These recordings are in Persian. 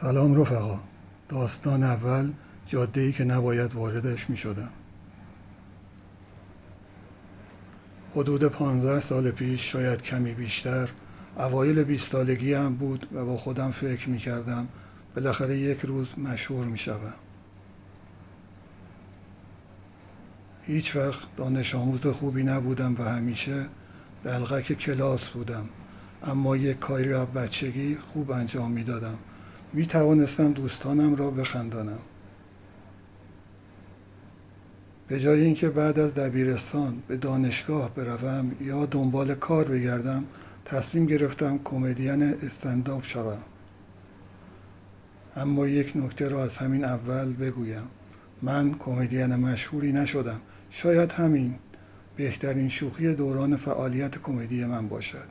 سلام رفقا. داستان اول، جاده‌ای که نباید واردش می شدم. حدود 15 سال پیش، شاید کمی بیشتر، اوایل 20 سالگی هم بود و با خودم فکر می کردم بالاخره یک روز مشهور می شدم. هیچ وقت دانش آموز خوبی نبودم و همیشه دلقک کلاس بودم، اما یک کاری را بچگی خوب انجام می دادم. می توانستم دوستانم را بخندانم. به جای اینکه بعد از دبیرستان به دانشگاه بروم یا دنبال کار بگردم، تصمیم گرفتم کمدین استندآپ شوم. اما یک نکته را از همین اول بگویم: من کمدین مشهوری نشدم. شاید همین بهترین شوخی دوران فعالیت کمدی من باشد.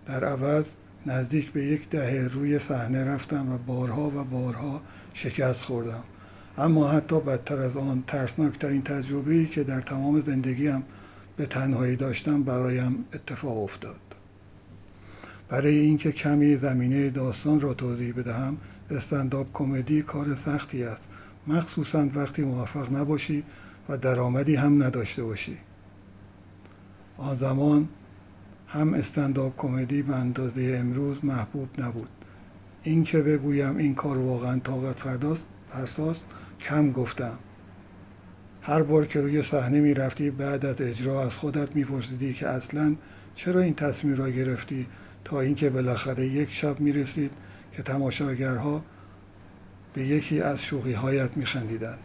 در عوض نزدیک به یک دهه روی صحنه رفتم و بارها شکست خوردم. اما حتی بدتر از آن، ترسناکترین تجربه‌ای که در تمام زندگیم به تنهایی داشتم برایم اتفاق افتاد. برای اینکه کمی زمینه داستان را توضیح بدهم، استندآپ کمدی کار سختی است، مخصوصاً وقتی موفق نباشی و درآمدی هم نداشته باشی. آن زمان هم استندآپ کمدی به اندازه امروز محبوب نبود. این که بگویم این کار واقعاً طاقت فرساست کم گفتم. هر بار که روی صحنه می رفتی، بعد از اجرا از خودت می پرسیدی که اصلاً چرا این تصمیم را گرفتی، تا اینکه بالاخره یک شب می رسید که تماشاگرها به یکی از شوخی‌هایت می خندیدند.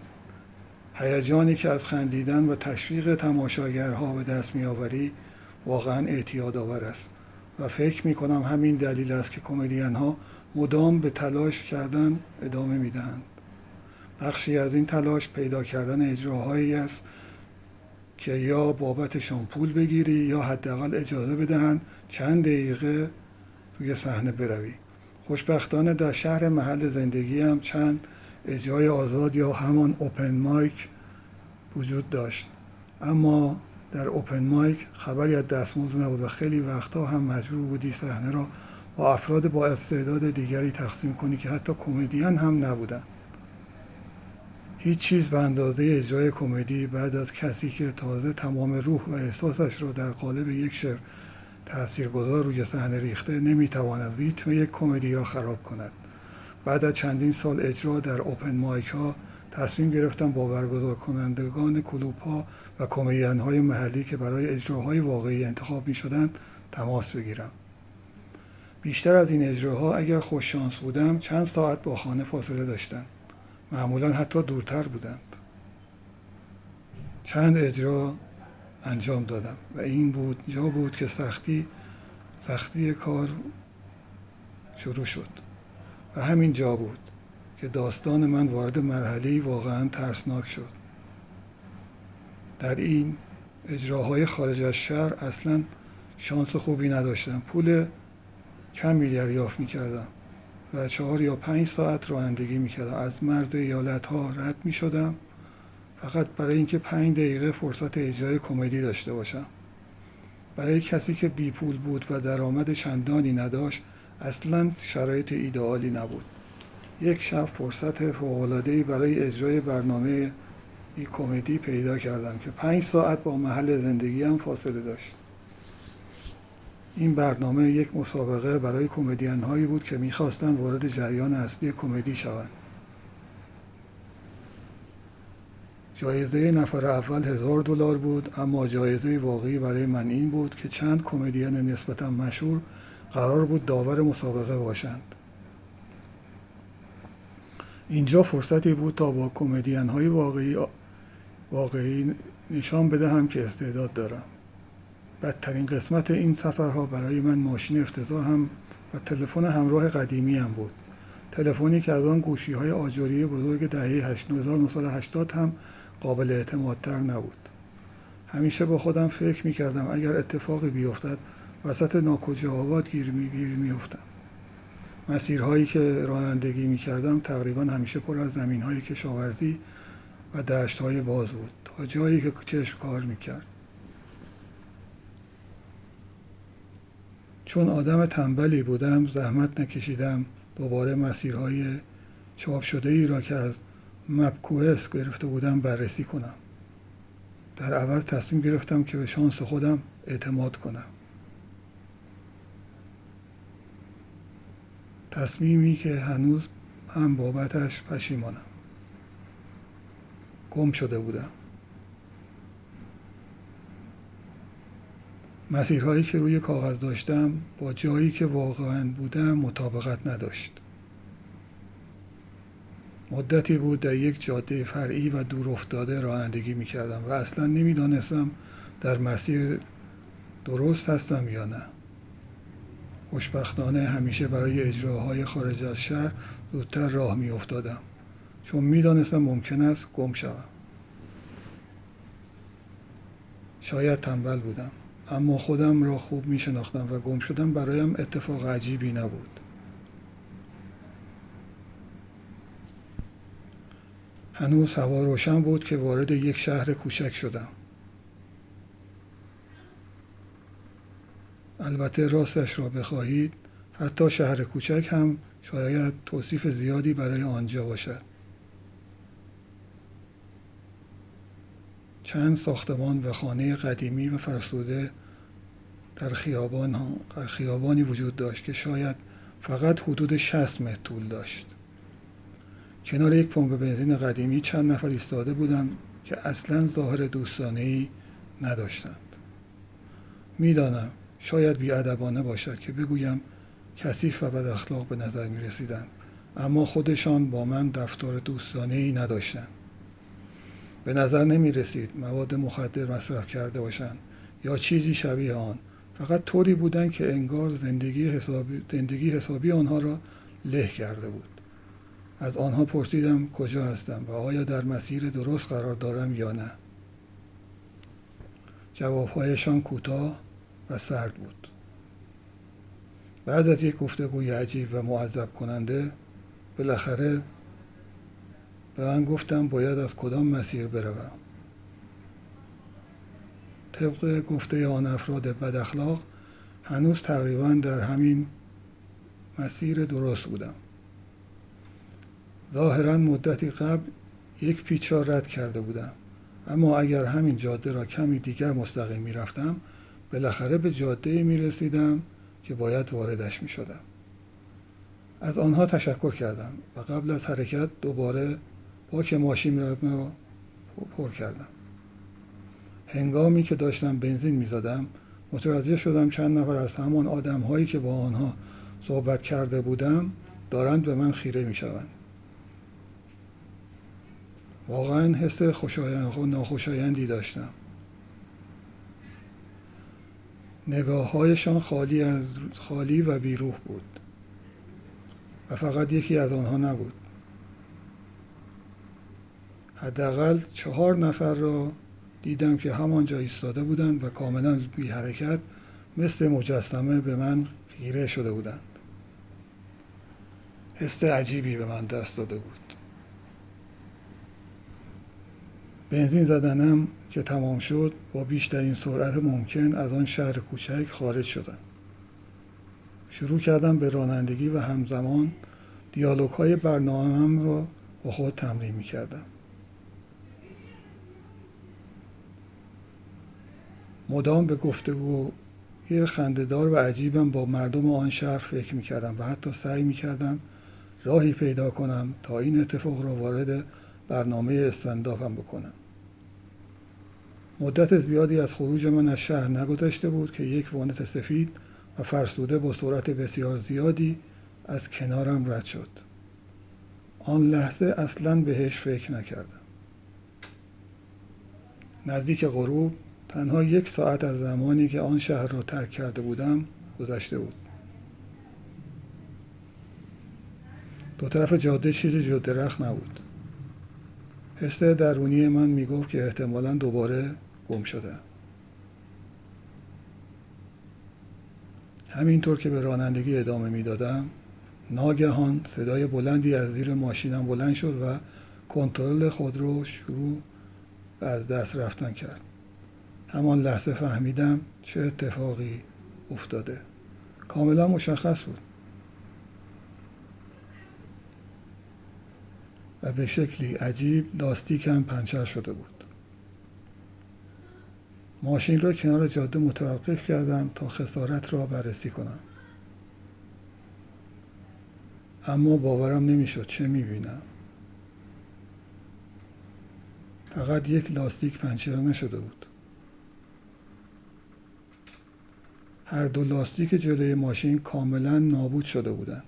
هیجانی که از خندیدن و تشویق تماشاگرها به دست می آوری واقعاً اعتیادآور است و فکر می کنم همین دلیل است که کمدین‌ها مدام به تلاش کردن ادامه می دهند. بخشی از این تلاش پیدا کردن اجراهایی است که یا بابتشان پول بگیری یا حداقل اجازه بدهند چند دقیقه روی صحنه بروی. خوشبختانه در شهر محل زندگیم چند اجرای آزاد یا همان اوپن مایک وجود داشت، اما در اوپن مایک خبری از دستمزد نبود و خیلی وقتا هم مجبور بودی صحنه را با افراد با استعداد دیگری تقسیم کنی که حتی کمدین هم نبودن. هیچ چیز به اندازه اجرای کمدی بعد از کسی که تازه تمام روح و احساسش را در قالب یک شعر تاثیرگذار روی صحنه ریخته نمیتواند ریتم یک کمدی را خراب کند. بعد از چندین سال اجرا در اوپن مایک ها تصمیم گرفتم با برگزار کنندگان کلوب ها و کمدین های محلی که برای اجراهای واقعی انتخاب می شدند تماس بگیرم. بیشتر از این اجراها اگر خوش شانس بودم چند ساعت با خانه فاصله داشتند. معمولا حتی دورتر بودند. چند اجرا انجام دادم و این جا بود که سختی کار شروع شد و همین جا بود که داستان من وارد مرحله‌ای واقعا ترسناک شد. در این اجراهای خارج از شهر اصلا شانس خوبی نداشتم. پول کمی دریافت می‌کردم و 4 یا 5 ساعت رانندگی می‌کردم. از مرز ایالت‌ها رد می‌شدم فقط برای اینکه 5 دقیقه فرصت اجرای کمدی داشته باشم. برای کسی که بی پول بود و درآمد چندانی نداشت اصلاً شرایط ایدئالی نبود. یک شب فرصت فوق‌العاده‌ای برای اجرای برنامه کمدی پیدا کردم که 5 ساعت با محل زندگیم فاصله داشت. این برنامه یک مسابقه برای کمدین هایی بود که میخواستند وارد جریان اصلی کمدی شوند. جایزه نفر اول $1000 بود، اما جایزه واقعی برای من این بود که چند کمدین نسبتا مشهور قرار بود داور مسابقه باشند. اینجا فرصتی بود تا با کمدین های واقعی نشان بدهم که استعداد دارم. بدترین قسمت این سفرها برای من ماشین افتضاحم و تلفن همراه قدیمی هم بود. تلفنی که از آن گوشی‌های آجری بزرگ دهه 1980 هم قابل اعتمادتر نبود. همیشه با خودم فکر می‌کردم اگر اتفاقی بیفتد وسط ناکجاآباد گیر می‌افتم. مسیرهایی که رانندگی می‌کردم تقریباً همیشه پر از زمین‌های کشاورزی و دشت‌های باز بود تا جایی که چشم کار می‌کرد. چون آدم تنبلی بودم زحمت نکشیدم دوباره مسیرهای چاپ شده ای را که از مپکوئس گرفته بودم بررسی کنم. در عوض تصمیم گرفتم که به شانس خودم اعتماد کنم. تصمیمی که هنوز هم بابتش پشیمانم. گم شده بودم. مسیرهایی که روی کاغذ داشتم با جایی که واقعا بودم مطابقت نداشت. مدتی بود در یک جاده فرعی و دور افتاده رانندگی می‌کردم و اصلا نمی‌دانستم در مسیر درست هستم یا نه. خوشبختانه همیشه برای اجراهای خارج از شهر زودتر راه می‌افتادم، چون می‌دانستم ممکن است گم شوم. شاید تنبل بودم، اما خودم را خوب می‌شناختم و گم شدن برایم اتفاق عجیبی نبود. هنوز هوا روشن بود که وارد یک شهر کوچک شدم. البته راستش را بخواهید، حتی شهر کوچک هم شاید توصیف زیادی برای آنجا باشد. چند ساختمان و خانه قدیمی و فرسوده در خیابانی وجود داشت که شاید فقط حدود 60 متر طول داشت. کنار یک پمپ بنزین قدیمی چند نفر ایستاده بودند که اصلاً ظاهر دوستانه‌ای نداشتند. میدانم شاید بی‌ادبانه باشد که بگویم کثیف و بد اخلاق به نظر می رسیدند، اما خودشان با من رفتار دوستانه‌ای نداشتند. به نظر نمی رسید مواد مخدر مصرف کرده باشند یا چیزی شبیه آن. فقط طوری بودند که انگار زندگی حسابی آنها را له کرده بود. از آنها پرسیدم کجا هستم و آیا در مسیر درست قرار دارم یا نه. جوابهایشان کوتاه و سرد بود. بعد از یک گفتگوی عجیب و معذب کننده بالاخره به من گفتم باید از کدام مسیر بروم. طبق گفته آن افراد بد اخلاق هنوز تقریباً در همین مسیر درست بودم. ظاهراً مدتی قبل یک پیچ را رد کرده بودم، اما اگر همین جاده را کمی دیگر مستقیم می رفتم بالاخره به جاده‌ای می رسیدم که باید واردش می شدم. از آنها تشکر کردم و قبل از حرکت دوباره باک ماشین را پر کردم. هنگامی که داشتم بنزین می زدم متوجه شدم چند نفر از همان آدم هایی که با آنها صحبت کرده بودم دارند به من خیره می شوند. واقعا حس ناخوشایندی داشتم. نگاه‌هایشان خالی و بیروح بود و فقط یکی از آنها نبود. حداقل 4 نفر را دیدم که همانجا ایستاده بودند و کاملا بی حرکت مثل مجسمه به من خیره شده بودند. حس عجیبی به من دست داده بود. بنزین زدنم که تمام شد با بیشترین سرعت ممکن از آن شهر کوچک خارج شدم. شروع کردم به رانندگی و همزمان دیالوگ‌های برنامه‌ام را با خود تمرین می‌کردم. مدام به گفتگوی خنده‌دار و عجیبم با مردم آن شهر فکر می‌کردم و حتی سعی می‌کردم راهی پیدا کنم تا این اتفاق را وارد برنامه استندآپم بکنم. مدت زیادی از خروج من از شهر نگذشته بود که یک وانت سفید و فرسوده با سرعت بسیار زیادی از کنارم رد شد. آن لحظه اصلاً بهش فکر نکردم. نزدیک غروب تنها 1 ساعت از زمانی که آن شهر را ترک کرده بودم گذشته بود. دو طرف جاده چیزی جز درخت نبود. حس درونی من میگفت که احتمالاً دوباره گم شده. همینطور که به رانندگی ادامه میدادم ناگهان صدای بلندی از زیر ماشینم بلند شد و کنترل خودرو شروع به از دست رفتن کرد. همان لحظه فهمیدم چه اتفاقی افتاده. کاملا مشخص بود. و به شکلی عجیب لاستیکم پنچر شده بود. ماشین را کنار جاده متوقف کردم تا خسارت را بررسی کنم. اما باورم نمیشد چه میبینم. فقط یک لاستیک پنچر نشده بود. هر دو لاستیک جلوی ماشین کاملا نابود شده بودند.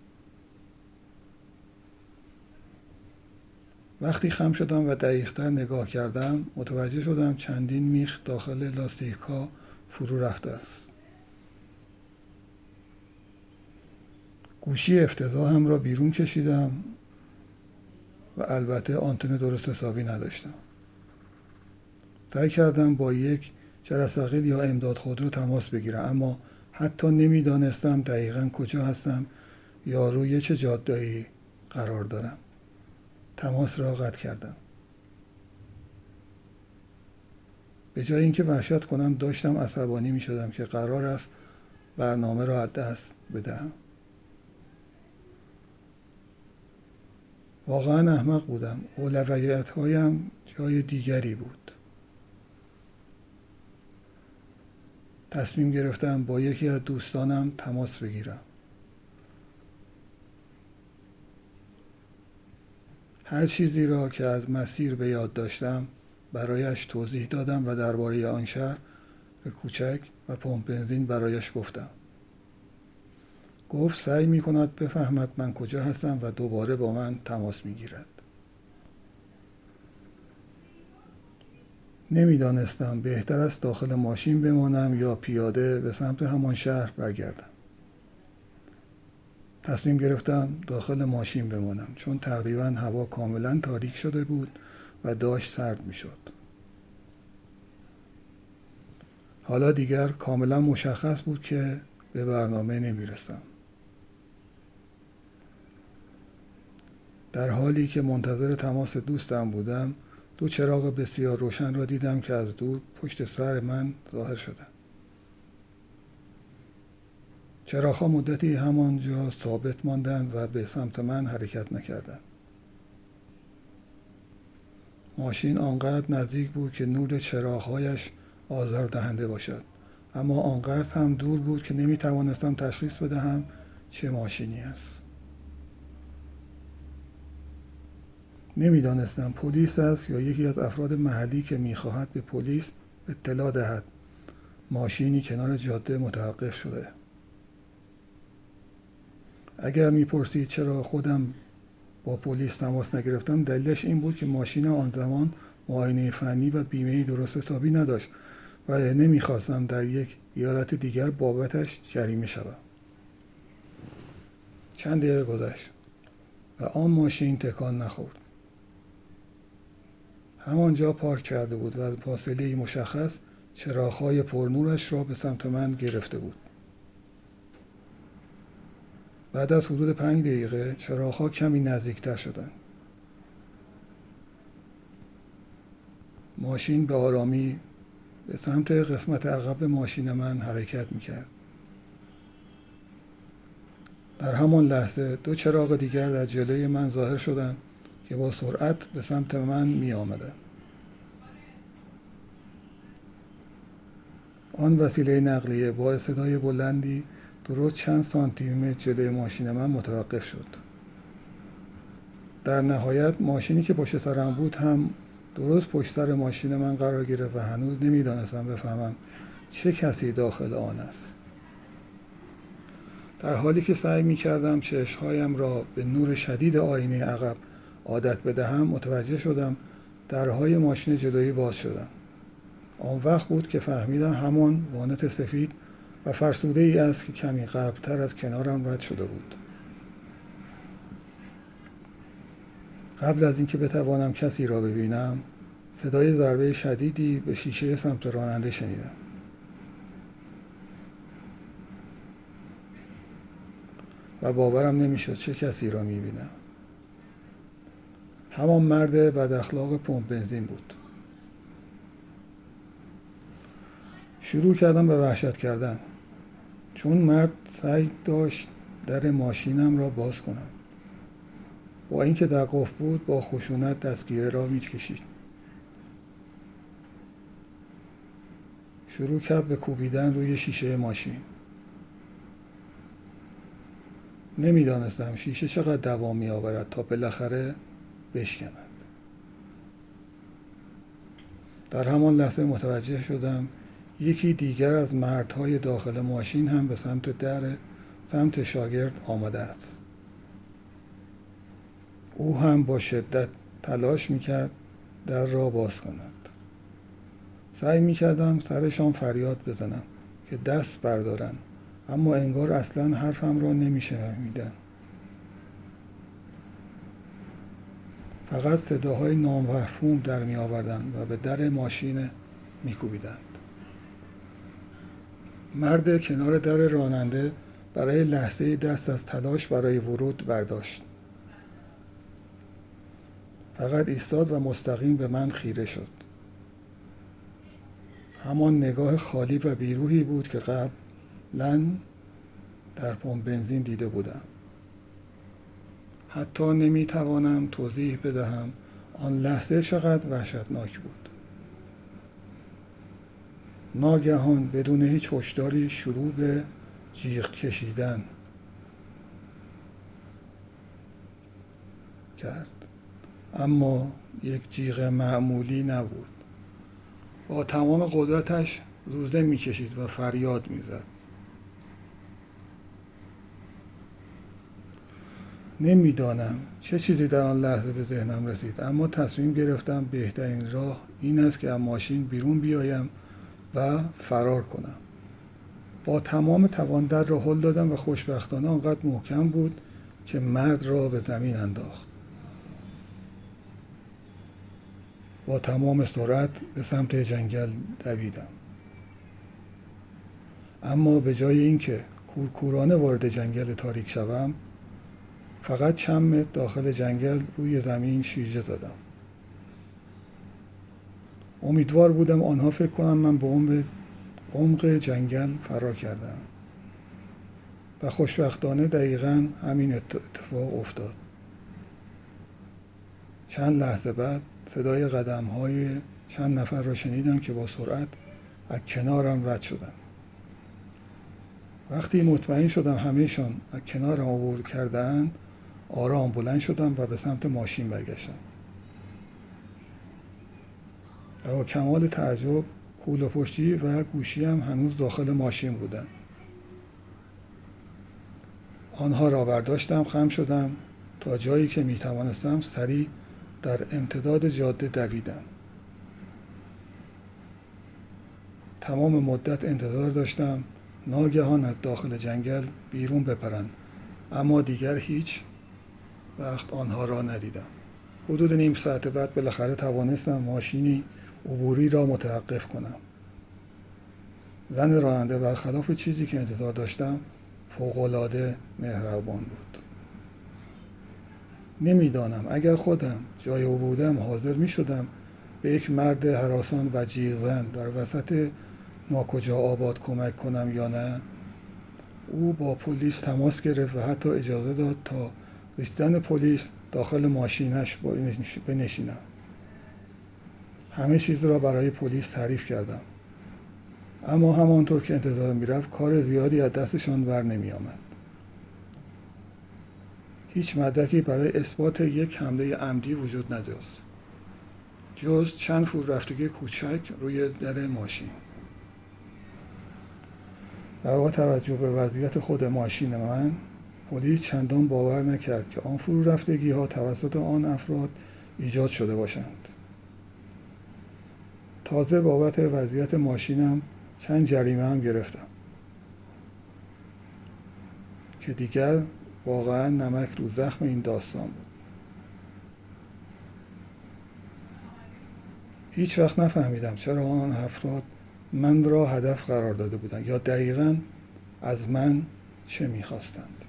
وقتی خم شدم و دقیق‌تر نگاه کردم متوجه شدم چندین میخ داخل لاستیک ها فرو رفته است. گوشی افتضاحم را بیرون کشیدم و البته آنتن درست حسابی نداشتم. سعی کردم با یک جرثقیل یا امداد خودرو تماس بگیرم، اما حتی نمیدانستم دقیقاً کجا هستم یا روی چه جاده‌ای قرار دارم. تماس را قطع کردم. به جای اینکه وحشت کنم داشتم عصبانی می شدم که قرار است برنامه را از دست بدهم. واقعا احمق بودم. اولویت‌هایم جای دیگری بود. تصمیم گرفتم با یکی از دوستانم تماس بگیرم. هر چیزی را که از مسیر به یاد داشتم برایش توضیح دادم و درباره آن شهر کوچک و پمپ بنزین برایش گفتم. گفت سعی می کند بفهمد من کجا هستم و دوباره با من تماس می گیرد. نمیدانستم بهتر است داخل ماشین بمانم یا پیاده به سمت همان شهر برگردم. تصمیم گرفتم داخل ماشین بمانم چون تقریباً هوا کاملا تاریک شده بود و داشت سرد می شد. حالا دیگر کاملا مشخص بود که به برنامه نمی رسم. در حالی که منتظر تماس دوستم بودم دو چراغ بسیار روشن را دیدم که از دور پشت سر من ظاهر شدند. چراغ‌ها مدتی همانجا ثابت ماندند و به سمت من حرکت نکردند. ماشین آنقدر نزدیک بود که نور چراغ‌هایش آزاردهنده باشد، اما آنقدر هم دور بود که نمی‌توانستم تشخیص بدهم چه ماشینی است. نمی‌دانستم پلیس است یا یکی از افراد محلی که می‌خواهد به پلیس اطلاع دهد ماشینی کنار جاده متوقف شده. اگر می‌پرسید چرا خودم با پلیس تماس نگرفتم، دلیلش این بود که ماشینم آن زمان معاینه فنی و بیمه‌ای درست حسابی نداشت و نمی‌خواستم در یک ایالت دیگر بابتش جریمه شوم. چند دقیقه گذشت و آن ماشین تکان نخورد. همانجا پارک کرده بود و از فاصله‌ای مشخص چراغ‌های پرنورش را به سمت من گرفته بود. بعد از حدود 5 دقیقه چراغ‌ها کمی نزدیکتر شدند. ماشین به آرامی به سمت قسمت عقب ماشین من حرکت می‌کرد. در همان لحظه دو چراغ دیگر در جلوی من ظاهر شدند که با سرعت به سمت من می‌آمدند. آن وسیله نقلیه با صدای بلندی درست چند سانتی متر جلوی ماشین من متوقف شد. در نهایت ماشینی که پشت سرم بود هم درست پشت سر ماشین من قرار گرفت و هنوز نمیدانستم بفهمم چه کسی داخل آن است. در حالی که سعی می‌کردم چشم‌هایم را به نور شدید آینه عقب عادت بدهم متوجه شدم درهای ماشین جلویی باز شدند. آن وقت بود که فهمیدم همان وانت سفید و فرسوده ای است که کمی قبلتر از کنارم رد شده بود. قبل از اینکه بتوانم کسی را ببینم صدای ضربه شدیدی به شیشه سمت راننده شنیدم. و باورم نمیشد چه کسی را میبینم. همان مرد بد اخلاق پمپ بنزین بود. شروع کردم به وحشت کردن چون مرد سعی داشت در ماشینم را باز کنم. با اینکه در قفل بود با خشونت دستگیره را می‌کشید. شروع کرد به کوبیدن روی شیشه ماشین. نمیدانستم شیشه چقدر دوام می‌آورد تا بالاخره بشکند. در همان لحظه متوجه شدم یکی دیگر از مردهای داخل ماشین هم به سمت شاگرد آمده است. او هم با شدت تلاش میکرد در را باز کند. سعی میکردم سرشان فریاد بزنم که دست بردارن، اما انگار اصلا حرفم را نمیشنیدند. فقط صداهای نامفهوم در می آوردند و به در ماشین می کوبیدند. مرد کنار در راننده برای لحظه دست از تلاش برای ورود برداشت. فقط ایستاد و مستقیم به من خیره شد. همان نگاه خالی و بیروحی بود که قبلاً در پمپ بنزین دیده بودم. حتی نمیتوانم توضیح بدهم آن لحظه چقدر وحشتناک بود. ناگهان بدون هیچ هشداری شروع به جیغ کشیدن کرد، اما یک جیغ معمولی نبود. با تمام قدرتش روزه میکشید و فریاد میزد. نمیدانم چه چیزی در آن لحظه به ذهنم رسید، اما تصمیم گرفتم بهترین راه این است که از ماشین بیرون بیایم و فرار کنم. با تمام توان در را هل دادم و خوشبختانه آنقدر محکم بود که مرد را به زمین انداخت. با تمام سرعت به سمت جنگل دویدم. اما به جای اینکه کورکورانه وارد جنگل تاریک شوم، فقط چند متر داخل جنگل روی زمین شیرجه زدم. امیدوار بودم آنها فکر کنم من به عمق جنگل فرار کردم و خوشبختانه دقیقاً همین اتفاق افتاد. چند لحظه بعد صدای قدم‌های چند نفر را شنیدم که با سرعت از کنارم رد شدند. وقتی مطمئن شدم همه‌شان از کنارم عبور کرده‌اند، آرام بلند شدم و به سمت ماشین برگشتم. و با کمال تعجب کوله پشتی و گوشی هم هنوز داخل ماشین بودند. آنها را برداشتم، خم شدم، تا جایی که می توانستم سریع در امتداد جاده دویدم. تمام مدت انتظار داشتم ناگهان از داخل جنگل بیرون بپرند، اما دیگر هیچ وقت آنها را ندیدم. حدود نیم ساعت بعد بالاخره توانستم ماشینی عبوری را متوقف کنم. زن راننده برخلاف چیزی که انتظار داشتم فوق‌العاده مهربان بود. نمیدانم اگر خودم جای او بودم حاضر می شدم به یک مرد هراسان و جیغ‌زن در وسط ناکجا آباد کمک کنم یا نه. او با پلیس تماس گرفت و حتی اجازه داد تا رسیدن پلیس داخل ماشینش بنشینم. همه چیز را برای پلیس تعریف کردم، اما همانطور که انتظار می‌رفت کار زیادی از دستشان بر نمی آمد. هیچ مدرکی برای اثبات یک حمله عمدی وجود نداشت جز چند فرورفتگی کوچک روی در ماشین. و با توجه به وضعیت خود ماشین من، پلیس چندان باور نکرد که آن فرورفتگی‌ها توسط آن افراد ایجاد شده باشند. تازه بابت وضعیت ماشینم چند جریمه هم گرفتم که دیگر واقعا نمک رو زخم این داستان بود. هیچ وقت نفهمیدم چرا آن افراد من را هدف قرار داده بودند یا دقیقاً از من چه می‌خواستند.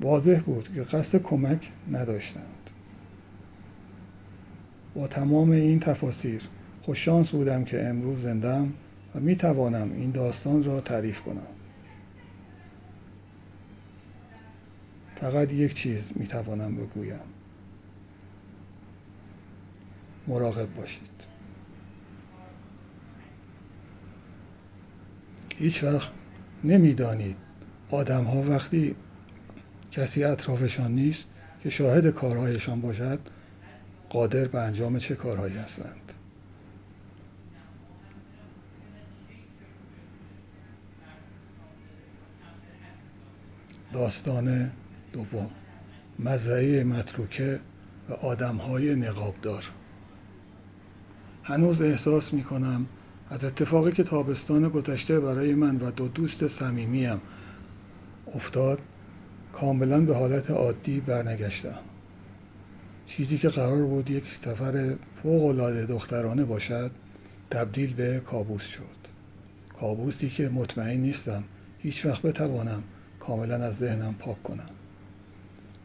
واضح بود که قصد کمک نداشتند. با تمام این تفاسیر خوششانس بودم که امروز زنده‌ام و می‌توانم این داستان را تعریف کنم. فقط یک چیز میتوانم بگویم: مراقب باشید. هیچ وقت نمیدانید آدم‌ها وقتی کسی اطرافشان نیست که شاهد کارهایشان باشد قادر به انجام چه کارهایی هستند. داستان دوم: مزرعه متروکه و آدم‌های نقابدار. هنوز احساس می‌کنم از اتفاقی که تابستان گذشته برای من و دو دوست صمیمیم افتاد کاملا به حالت عادی برنگشتم. چیزی که قرار بود یک سفر فوق‌العاده دخترانه باشد تبدیل به کابوس شد. کابوسی که مطمئن نیستم هیچ وقت بتوانم کاملا از ذهنم پاک کنم.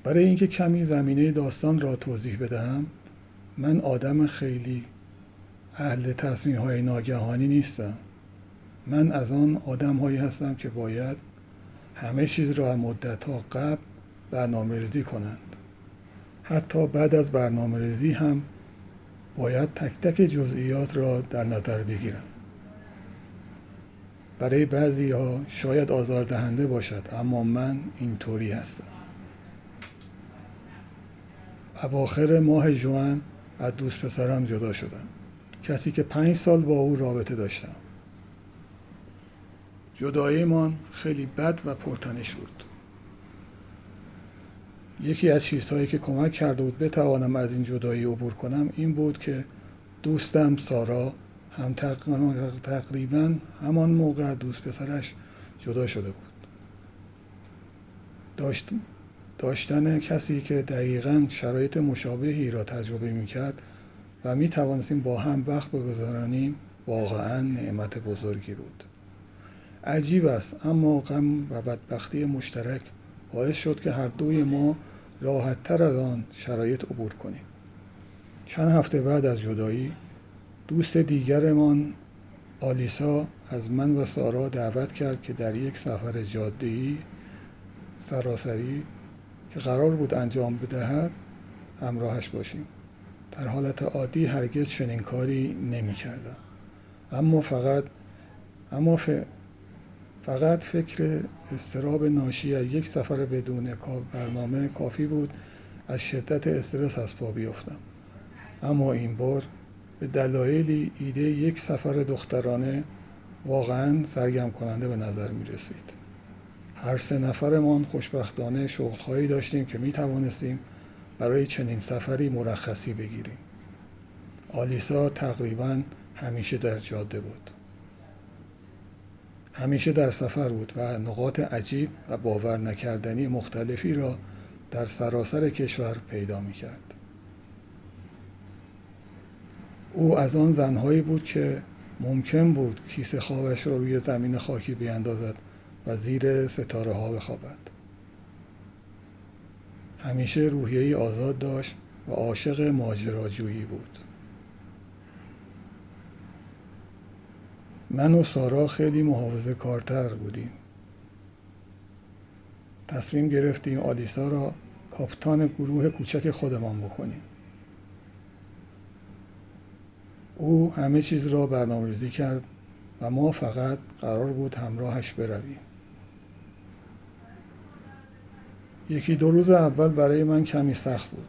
برای اینکه کمی زمینه داستان را توضیح بدهم، من آدم خیلی اهل تصمیم‌های ناگهانی نیستم. من از آن آدم‌هایی هستم که باید همه چیز را مدت‌ها قبل برنامه‌ریزی کنند. حتی بعد از برنامه‌ریزی هم باید تک تک جزئیات را در نظر بگیرم. برای بعضی‌ها شاید آزاردهنده باشد، اما من اینطوری هستم. اواخر ماه ژوئن از دوست پسرم جدا شدم. کسی که 5 سال با او رابطه داشتم. جداییمان خیلی بد و پرتنش بود. یکی از چیزهایی که کمک کرده بود بتوانم از این جدایی عبور کنم این بود که دوستم سارا هم تقریبا همان موقع دوست پسرش جدا شده بود. داشتن کسی که دقیقاً شرایط مشابهی را تجربه می‌کرد و می‌توانستیم با هم وقت بگذرانیم واقعاً نعمت بزرگی بود. عجیب است، اما غم و بدبختی مشترک باعث شد که هر دوی ما راحت‌تر از آن شرایط عبور کنیم. چند هفته بعد از جدایی دوست دیگرمان آلیسا از من و سارا دعوت کرد که در یک سفر جاده‌ای سراسری که قرار بود انجام بدهد همراهش باشیم. در حالت عادی هرگز چنین کاری نمی‌کردم. اما فقط فکر اضطراب ناشی از یک سفر بدون برنامه کافی بود از شدت استرس از پا بیفتم. اما این بار به دلایلی ایده یک سفر دخترانه واقعاً سرگرم کننده به نظر می رسید. هر 3 نفرمان خوشبختانه شغل‌هایی داشتیم که می توانستیم برای چنین سفری مرخصی بگیریم. آلیسا تقریباً همیشه در جاده بود. همیشه در سفر بود و نقاط عجیب و باور نکردنی مختلفی را در سراسر کشور پیدا می کرد. او از آن زنهایی بود که ممکن بود کیسه خوابش را روی زمین خاکی بیاندازد و زیر ستاره ها بخوابد. همیشه روحیه‌ای آزاد داشت و عاشق ماجراجویی بود. من و سارا خیلی محافظه‌کارتر بودیم. تصمیم گرفتیم آلیسا را کاپیتان گروه کوچک خودمان بکنیم. او همه چیز را برنامه‌ریزی کرد و ما فقط قرار بود همراهش برویم. 1-2 روز اول برای من کمی سخت بود.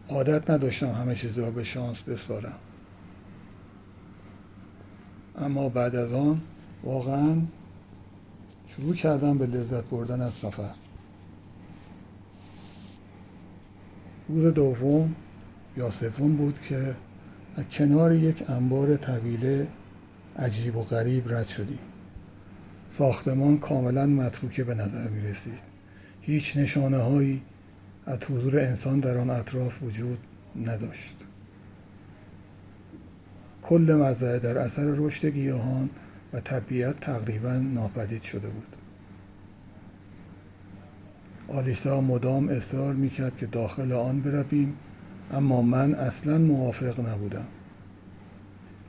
عادت نداشتم همه چیز را به شانس بسپارم. اما بعد از آن واقعاً شروع کردم به لذت بردن از سفر. روز دوم یا سوم بود که از کنار یک انبار طویل عجیب و غریب رد شدیم. ساختمان کاملا متروکه به نظر می رسید. هیچ نشانه هایی از حضور انسان در آن اطراف وجود نداشت. کل مزرعه در اثر رشد گیاهان و طبیعت تقریبا ناپدید شده بود. آلیسا مدام اصرار میکرد که داخل آن برویم، اما من اصلا موافق نبودم.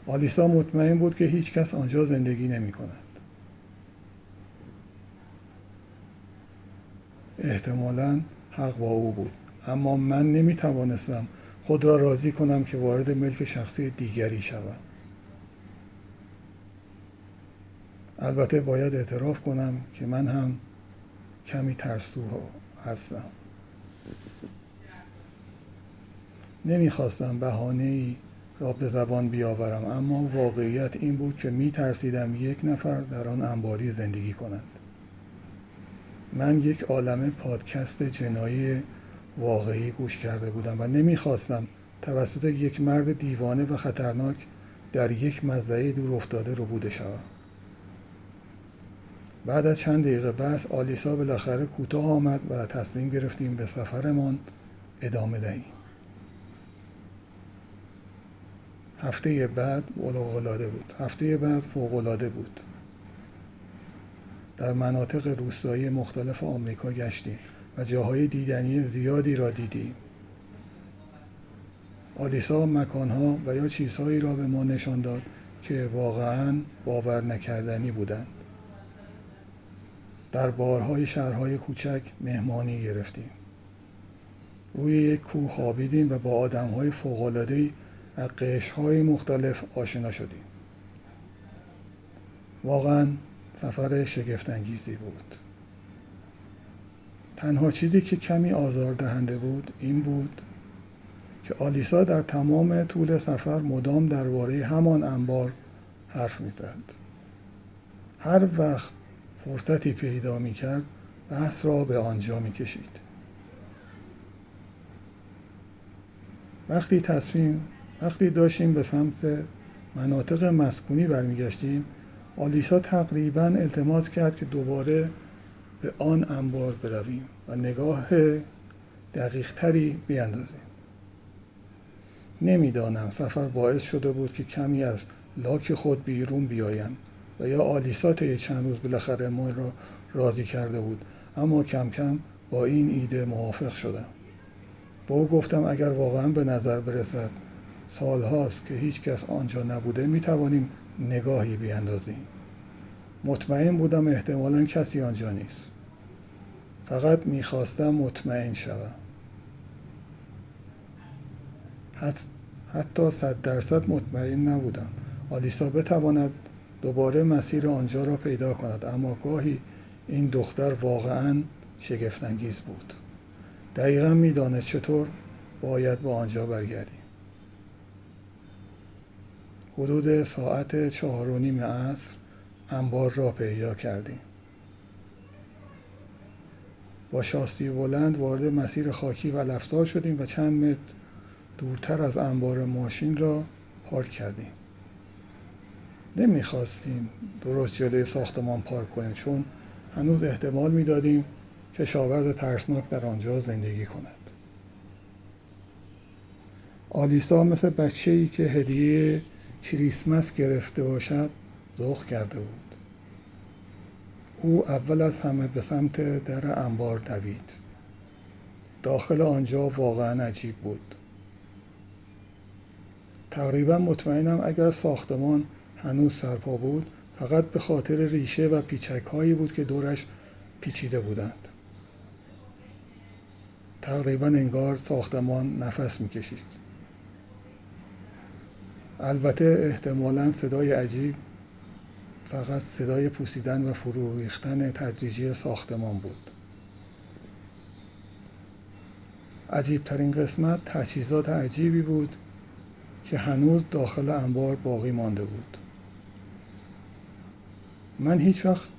آلیسا مطمئن بود که هیچ کس آنجا زندگی نمی کند. احتمالاً حق با او بود، اما من نمیتوانستم خود را راضی کنم که وارد ملک شخصی دیگری شوم. البته باید اعتراف کنم که من هم کمی ترسو هستم. نمیخواستم بهانه‌ای را به زبان بیاورم، اما واقعیت این بود که میترسیدم یک نفر در آن انباری زندگی کند. من یک عالمه پادکست جنایی واقعی گوش کرده بودم و نمیخواستم توسط یک مرد دیوانه و خطرناک در یک مزرعه دور افتاده ربوده شوم. بعد از چند دقیقه بحث آلیسا بالاخره کوتاه آمد و تصمیم گرفتیم به سفرمان ادامه دهیم. هفته بعد فوق‌العاده بود. در مناطق روستایی مختلف آمریکا گشتیم و جاهای دیدنی زیادی را دیدیم. آلیسا مکانها و یا چیزهایی را به ما نشان داد که واقعاً باور نکردنی بودند. در بارهای شهرهای کوچک مهمانی گرفتیم. روی یک کوه خوابیدیم و با آدمهای فوق‌العاده‌ای از قشرهای مختلف آشنا شدیم. واقعاً سفر شگفت‌انگیزی بود. تنها چیزی که کمی آزاردهنده بود این بود که آلیسا در تمام طول سفر مدام درباره همان انبار حرف می‌زد. هر وقت فرصتی پیدا می‌کرد بحث را به آنجا می‌کشید. وقتی داشتیم به سمت مناطق مسکونی برمیگشتیم، آلیسا تقریباً التماس کرد که دوباره به آن انبار برویم و نگاه دقیق تری بیاندازیم. نمیدانم سفر باعث شده بود که کمی از لاک خود بیرون بیایم و یا آلیسا طی چند روز بالاخره ما را راضی کرده بود، اما کم کم با این ایده موافق شدم. با او گفتم اگر واقعا به نظر برسد سالهاست که هیچ کس آنجا نبوده میتوانیم نگاهی بیاندازیم. مطمئن بودم احتمالاً کسی آنجا نیست. فقط میخواستم مطمئن شوم. حتی 100% مطمئن نبودم آلیسا بتواند دوباره مسیر آنجا را پیدا کند، اما گاهی این دختر واقعاً شگفت‌انگیز بود. دقیقاً میدانست چطور باید به آنجا برگردیم. حدود ساعت 4:30 عصر انبار را پیدا کردیم. با شاسی بلند وارد مسیر خاکی و لفتار شدیم و چند متر دورتر از انبار ماشین را پارک کردیم. نمیخواستیم درست جلوی ساختمان پارک کنیم چون هنوز احتمال میدادیم کشاورز ترسناک در آنجا زندگی کند. آلیسا مثل بچه‌ای که هدیه کریسمس گرفته باشد ذوق کرده بود. او اول از همه به سمت در انبار دوید. داخل آنجا واقعا عجیب بود. تقریبا مطمئنم اگر ساختمان هنوز سرپا بود فقط به خاطر ریشه و پیچک‌هایی بود که دورش پیچیده بودند. تقریبا انگار ساختمان نفس می‌کشید. البته احتمالاً صدای عجیب فقط صدای پوسیدن و فرو ریختن تدریجی ساختمان بود. عجیب‌ترین قسمت تجهیزات عجیبی بود که هنوز داخل انبار باقی مانده بود. من هیچ وقت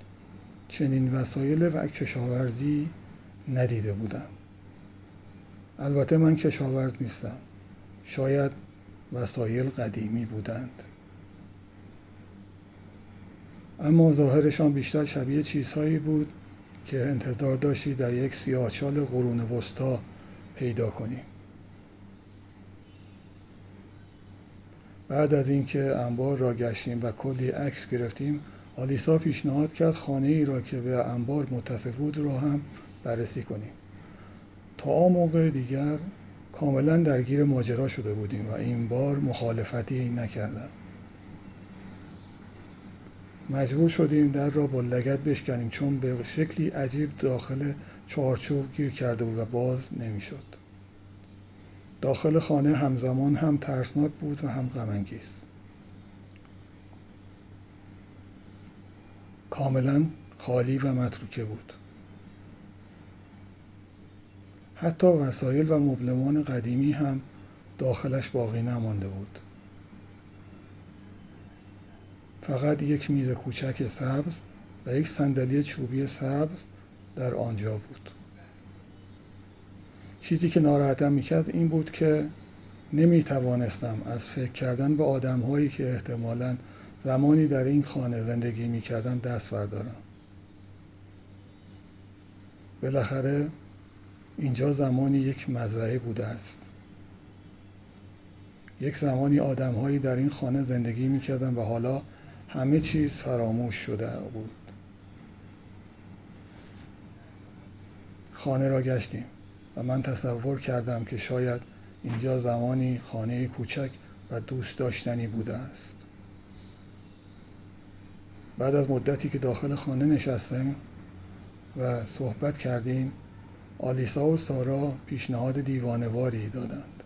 چنین وسایل و کشاورزی ندیده بودم. البته من کشاورز نیستم. شاید وسایل قدیمی بودند. اما ظاهرشان بیشتر شبیه چیزهایی بود که انتظار داشتی در یک سیاهچال قرون وسطی پیدا کنیم. بعد از اینکه انبار را گشتیم و کلی عکس گرفتیم، آلیسا پیشنهاد کرد خانه ای را که به انبار متصل بود را هم بررسی کنیم. تا آن موقع دیگر کاملا درگیر ماجرا شده بودیم و این بار مخالفتی نکردم. مجبور شدیم در را با لگد بشکنیم چون به شکلی عجیب داخل چارچوب گیر کرده بود و باز نمیشد. داخل خانه همزمان هم ترسناک بود و هم غم انگیز. کاملا خالی و متروکه بود. حتی وسایل و مبلمان قدیمی هم داخلش باقی نمانده بود. فقط یک میز کوچک سبز و یک صندلی چوبی سبز در آنجا بود. چیزی که ناراحتم میکرد این بود که نمیتوانستم از فکر کردن به آدم‌هایی که احتمالاً زمانی در این خانه زندگی میکردن دست بردارم. بالاخره اینجا زمانی یک مزرعه بوده است. یک زمانی آدم‌هایی در این خانه زندگی میکردن و حالا همه چیز فراموش شده بود. خانه را گشتیم و من تصور کردم که شاید اینجا زمانی خانه کوچک و دوست داشتنی بوده است. بعد از مدتی که داخل خانه نشستیم و صحبت کردیم، آلیسا و سارا پیشنهاد دیوانه‌واری دادند.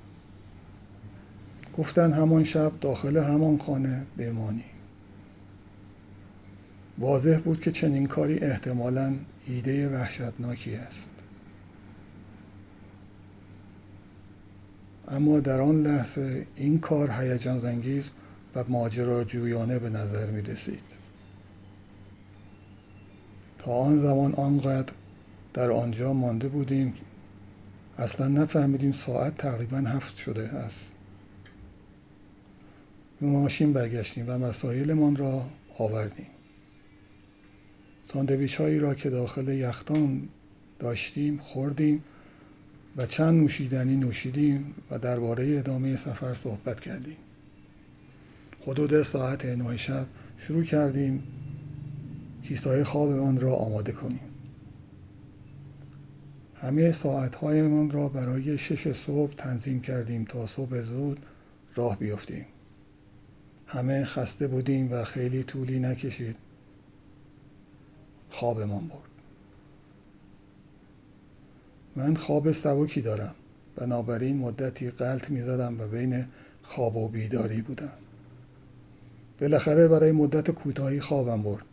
گفتن همان شب داخل همان خانه بمانیم. واضح بود که چنین کاری احتمالاً ایده وحشتناکی است. اما در آن لحظه این کار هیجان‌انگیز و ماجراجویانه به نظر می رسید. تا آن زمان آنقدر در آنجا مانده بودیم اصلا نفهمیدیم ساعت تقریبا 7 شده است. به ماشین برگشتیم و وسایلمان را آوردیم. ساندویچ هایی را که داخل یخدان داشتیم خوردیم و چند نوشیدنی نوشیدیم و درباره ادامه سفر صحبت کردیم. حدود ساعت 9 شب شروع کردیم کیسه‌های خوابمان را آماده کنیم. همه ساعت‌هایمان را برای 6 صبح تنظیم کردیم تا صبح زود راه بیفتیم. همه خسته بودیم و خیلی طولی نکشید خوابمان برد. من خواب سبکی دارم، بنابراین مدتی غلط می‌زدم و بین خواب و بیداری بودم. بالاخره برای مدت کوتاهی خوابم برد،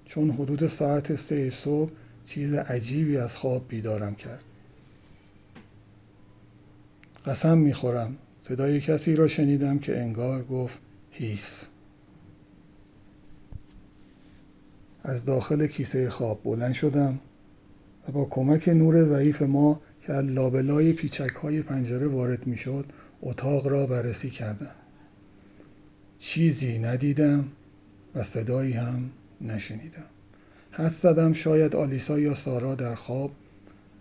چون حدود ساعت 3 صبح چیز عجیبی از خواب بیدارم کرد. قسم می‌خورم صدای کسی را شنیدم که انگار گفت هیس. از داخل کیسه خواب بلند شدم و با کمک نور ضعیف ما که از لابلای پیچک‌های پنجره وارد می‌شد اتاق را بررسی کردم. چیزی ندیدم و صدایی هم نشنیدم. حدس زدم شاید آلیسا یا سارا در خواب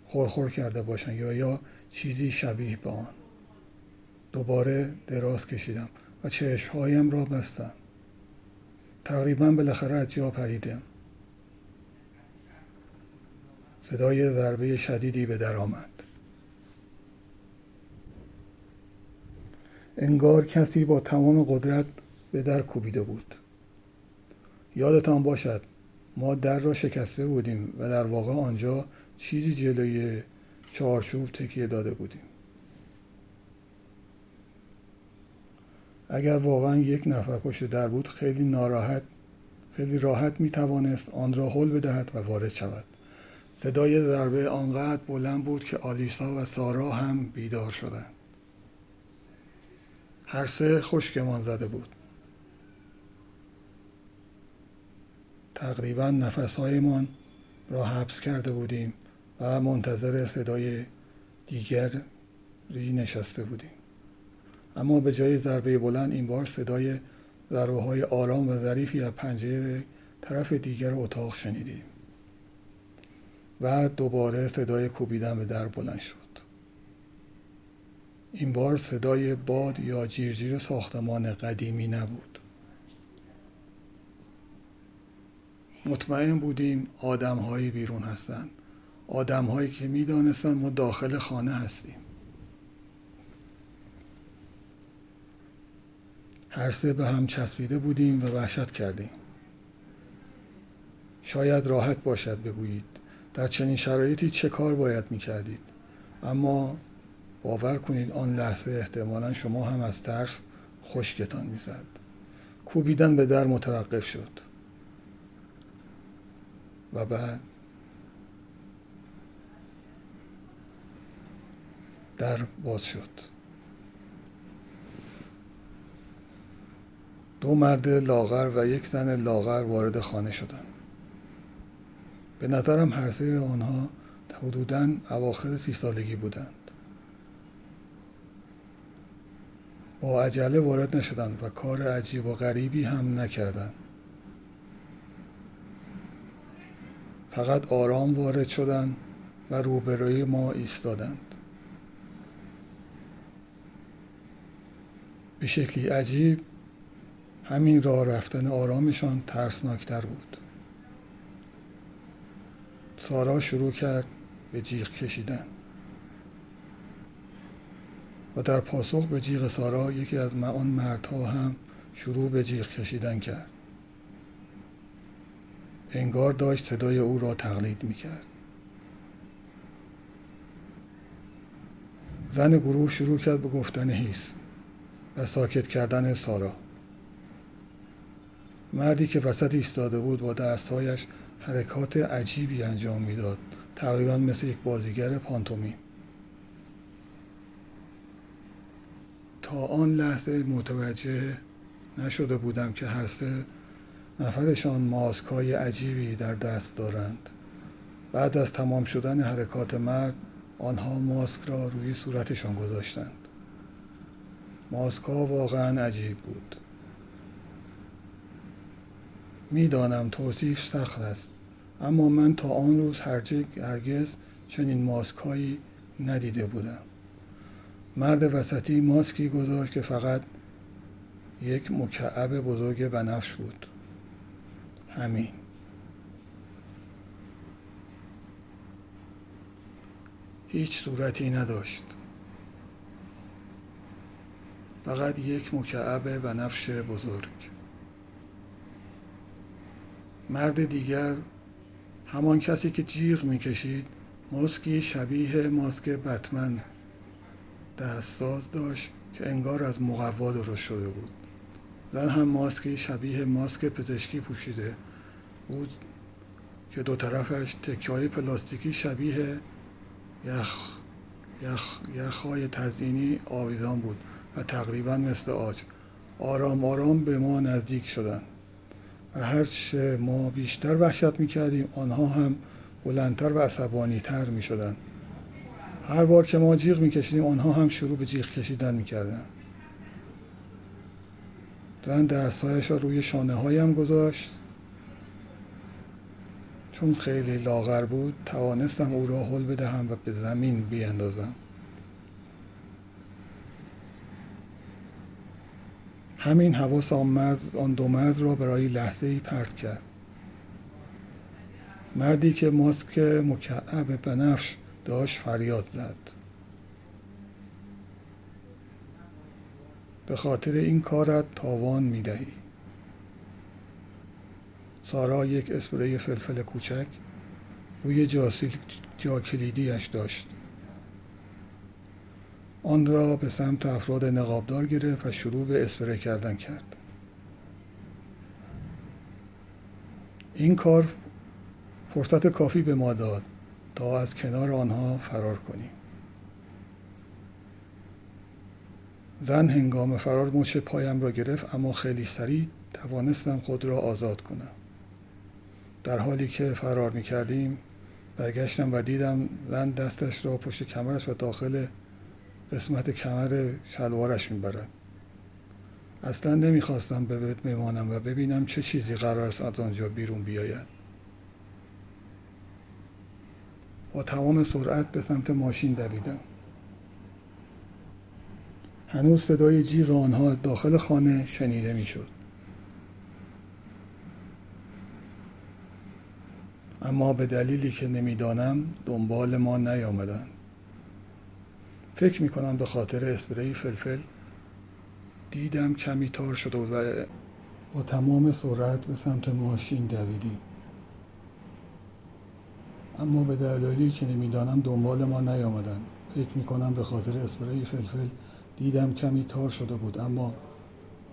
خورخور کرده باشند یا چیزی شبیه به آن. دوباره دراز کشیدم و چشم‌هایم را بستم. تقریباً بالاخره از جا پریدم. صدای ضربه شدیدی به در آمد. انگار کسی با تمام قدرت به در کوبیده بود. یادتان باشد ما در را شکسته بودیم و در واقع آنجا چیزی جلوی چارچوب تکیه داده بودیم. اگر واقعا یک نفر پشت در بود خیلی راحت می توانست آن را هل بدهد و وارد شود. صدای ضربه آنقدر بلند بود که آلیسا و سارا هم بیدار شدند. هر سه خشکمان زده بود. تقریبا نفسهایمان را حبس کرده بودیم و منتظر صدای دیگری نشسته بودیم. اما به جای ضربه بلند این بار صدای ضربه‌های آرام و ظریفی از پنجره طرف دیگر اتاق شنیدیم. و دوباره صدای کوبیدن به در بلند شد. این بار صدای باد یا جیرجیر ساختمان قدیمی نبود. مطمئن بودیم آدم‌هایی بیرون هستند. آدم‌هایی که می‌دانستند ما داخل خانه هستیم. هر سه به هم چسبیده بودیم و وحشت کردیم. شاید راحت باشد بگویید در چنین شرایطی چه کار باید میکردید؟ اما باور کنید آن لحظه احتمالا شما هم از ترس خشکتان میزد. کوبیدن به در متوقف شد و بعد در باز شد. 2 مرد لاغر و 1 زن لاغر وارد خانه شدند. به نظرم هر سه آنها حدوداً اواخر 30 سالگی بودند. با عجله وارد نشدند و کار عجیب و غریبی هم نکردند. فقط آرام وارد شدند و روبروی ما ایستادند. به شکلی عجیب همین راه رفتن آرامشان ترسناکتر بود. سارا شروع کرد به جیغ کشیدن و در پاسخ به جیغ سارا یکی از آن مردها هم شروع به جیغ کشیدن کرد. انگار داشت صدای او را تقلید میکرد. زن گروه شروع کرد به گفتن هیس و ساکت کردن سارا. مردی که وسط ایستاده بود با دستهایش حرکات عجیبی انجام میداد، تقریبا مثل یک بازیگر پانتومیم. تا آن لحظه متوجه نشده بودم که هر سه نفرشان ماسک‌های عجیبی در دست دارند. بعد از تمام شدن حرکات مرد، آنها ماسک را روی صورتشان گذاشتند. ماسک‌ها واقعا عجیب بود. میدانم توصیف سخت است، اما من تا آن روز هرگز چنین ماسک‌هایی ندیده بودم. مرد وسطی ماسکی گذاشت که فقط یک مکعب بزرگ بنفش بود. همین. هیچ صورتی نداشت. فقط یک مکعب بنفش بزرگ. مرد دیگر، همان کسی که جیغ میکشید، ماسکی شبیه ماسک بتمن دستساز داشت که انگار از مقوا درست شده بود. زن هم ماسکی شبیه ماسک پزشکی پوشیده بود که 2 طرفش تکه‌های پلاستیکی شبیه یخ‌های تزیینی آویزان بود و تقریبا مثل عاج. آرام آرام به ما نزدیک شدند و هرچه ما بیشتر وحشت می‌کردیم، آنها هم بلندتر و عصبانی‌تر می‌شدند. هر بار که ما جیغ می‌کشیدیم، آنها هم شروع به جیغ کشیدن می‌کردند. زن دستهایش را روی شانه‌هایم گذاشت. چون خیلی لاغر بود، توانستم او را هل بدهم و به زمین بیاندازم. همین حواس آن 2 مرد را برای لحظه‌ای پرت کرد. مردی که ماسک مکعب بنفش داشت فریاد زد. به خاطر این کارت تاوان می‌دهی. سارا یک اسپری فلفل کوچک روی جا کلیدیش داشت. آن را به سمت افراد نقابدار گرفت و شروع به اسپری کردن کرد. این کار فرصت کافی به ما داد تا از کنار آنها فرار کنیم. زن هنگام فرار مچ پایم را گرفت، اما خیلی سریع توانستم خود را آزاد کنم. در حالی که فرار می‌کردیم برگشتم و دیدم زن دستش را پشت کمرش و داخل قسمت کمر شلوارش می‌برد. اصلا نمی‌خواستم بمانم و ببینم چه چیزی قرار است از آنجا بیرون بیاید. با تمام سرعت به سمت ماشین دویدم. هنوز صدای جیغ آنها داخل خانه شنیده می‌شد. اما به دلیلی که نمی‌دانم دنبال ما نیامدند. فکر می‌کنم به خاطر اسپری فلفل. دیدم کمی تار شده و با تمام سرعت به سمت ماشین دویدیم. اما به دلایلی که نمیدانم دنبال ما نیامدند. فکر میکنم به خاطر اسپری فلفل. دیدم کمی تار شده بود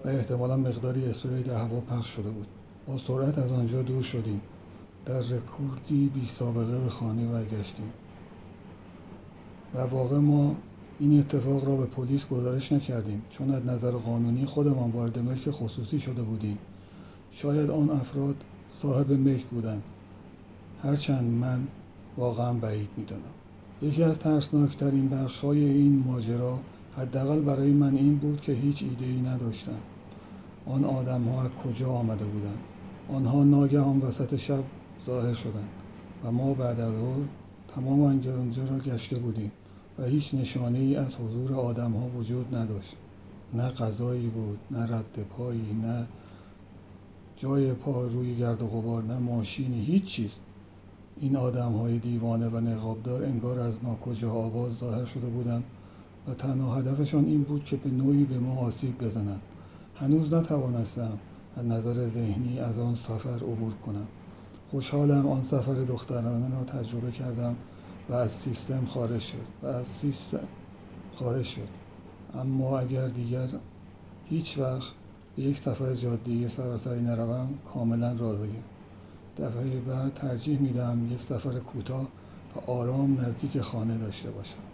و احتمالا مقداری اسپری در هوا پخش شده بود. با سرعت از آنجا دور شدیم. در رکوردی بی سابقه به خانه برگشتیم. در واقع ما این اتفاق را به پلیس گزارش نکردیم، چون از نظر قانونی خودمان وارد ملک خصوصی شده بودیم. شاید آن افراد صاحب ملک بودند، هرچند من واقعا بعید می‌دانم. یکی از ترسناکترین بخش‌های این ماجرا، حداقل برای من، این بود که هیچ ایده‌ای نداشتم آن آدم‌ها از کجا آمده بودند. آنها ناگهان وسط شب ظاهر شدند و ما بعد از ظهر تمام آنجا را گشته بودیم و هیچ نشانه‌ای از حضور آدم‌ها وجود نداشت. نه غذایی بود، نه رد پایی، نه جای پا روی گرد و غبار، نه ماشینی، هیچ چیز. این آدم‌های دیوانه و نقابدار انگار از ناکجا آباد ظاهر شده بودند و تنها هدفشان این بود که به نوعی به ما آسیب بزنند. هنوز نتوانستم از نظر ذهنی از آن سفر عبور کنم. خوشحالم آن سفر دخترانه را تجربه کردم و از سیستم خارج شد. اما اگر دیگر هیچ وقت به یک سفر جاده‌ای سراسری نروم، کاملا راضیم. دفعه بعد ترجیح میدم یک سفر کوتاه و آرام نزدیک خانه داشته باشم.